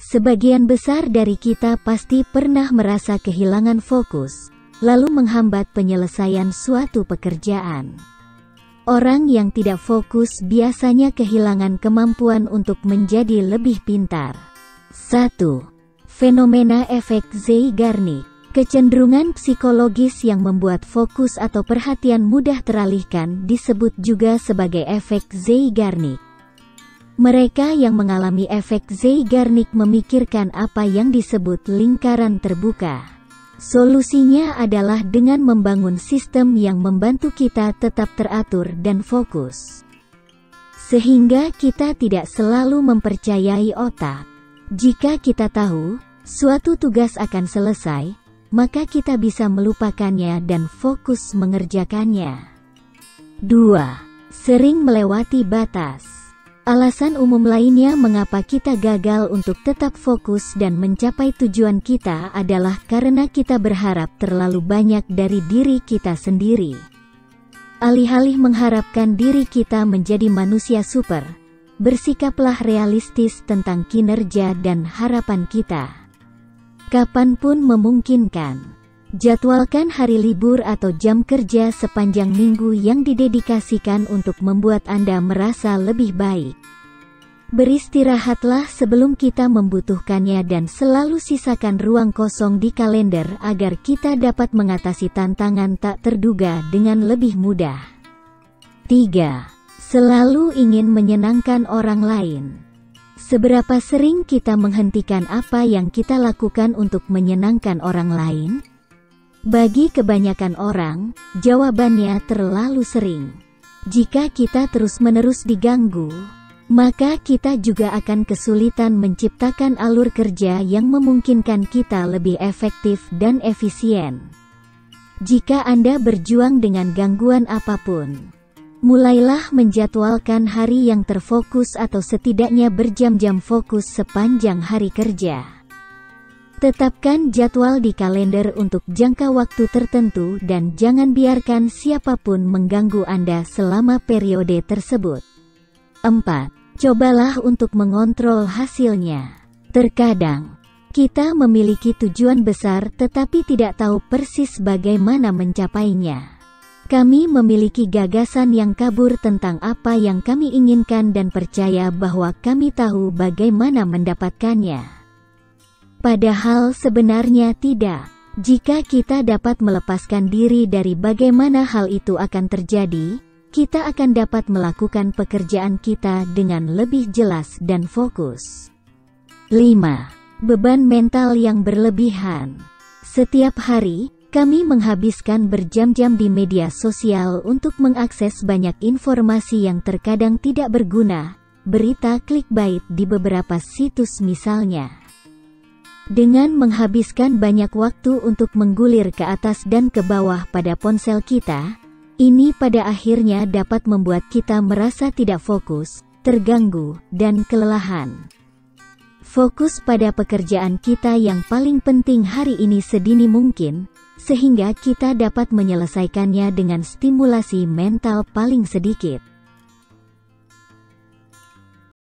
Sebagian besar dari kita pasti pernah merasa kehilangan fokus, lalu menghambat penyelesaian suatu pekerjaan. Orang yang tidak fokus biasanya kehilangan kemampuan untuk menjadi lebih pintar. 1. Fenomena efek Zeigarnik. Kecenderungan psikologis yang membuat fokus atau perhatian mudah teralihkan disebut juga sebagai efek Zeigarnik. Mereka yang mengalami efek Zeigarnik memikirkan apa yang disebut lingkaran terbuka. Solusinya adalah dengan membangun sistem yang membantu kita tetap teratur dan fokus. Sehingga kita tidak selalu mempercayai otak. Jika kita tahu suatu tugas akan selesai, maka kita bisa melupakannya dan fokus mengerjakannya. 2. Sering melewati batas. Alasan umum lainnya mengapa kita gagal untuk tetap fokus dan mencapai tujuan kita adalah karena kita berharap terlalu banyak dari diri kita sendiri. Alih-alih mengharapkan diri kita menjadi manusia super, bersikaplah realistis tentang kinerja dan harapan kita. Kapanpun memungkinkan, jadwalkan hari libur atau jam kerja sepanjang minggu yang didedikasikan untuk membuat Anda merasa lebih baik. Beristirahatlah sebelum kita membutuhkannya dan selalu sisakan ruang kosong di kalender agar kita dapat mengatasi tantangan tak terduga dengan lebih mudah. 3. Selalu ingin menyenangkan orang lain. Seberapa sering kita menghentikan apa yang kita lakukan untuk menyenangkan orang lain? Bagi kebanyakan orang, jawabannya terlalu sering. Jika kita terus-menerus diganggu, maka kita juga akan kesulitan menciptakan alur kerja yang memungkinkan kita lebih efektif dan efisien. Jika Anda berjuang dengan gangguan apapun, mulailah menjadwalkan hari yang terfokus atau setidaknya berjam-jam fokus sepanjang hari kerja. Tetapkan jadwal di kalender untuk jangka waktu tertentu dan jangan biarkan siapapun mengganggu Anda selama periode tersebut. 4. Cobalah untuk mengontrol hasilnya. Terkadang, kita memiliki tujuan besar tetapi tidak tahu persis bagaimana mencapainya. Kami memiliki gagasan yang kabur tentang apa yang kami inginkan dan percaya bahwa kami tahu bagaimana mendapatkannya. Padahal sebenarnya tidak. Jika kita dapat melepaskan diri dari bagaimana hal itu akan terjadi, kita akan dapat melakukan pekerjaan kita dengan lebih jelas dan fokus. 5. Beban mental yang berlebihan. Setiap hari, kami menghabiskan berjam-jam di media sosial untuk mengakses banyak informasi yang terkadang tidak berguna, berita clickbait di beberapa situs misalnya. Dengan menghabiskan banyak waktu untuk menggulir ke atas dan ke bawah pada ponsel kita, ini pada akhirnya dapat membuat kita merasa tidak fokus, terganggu, dan kelelahan. Fokus pada pekerjaan kita yang paling penting hari ini sedini mungkin, sehingga kita dapat menyelesaikannya dengan stimulasi mental paling sedikit.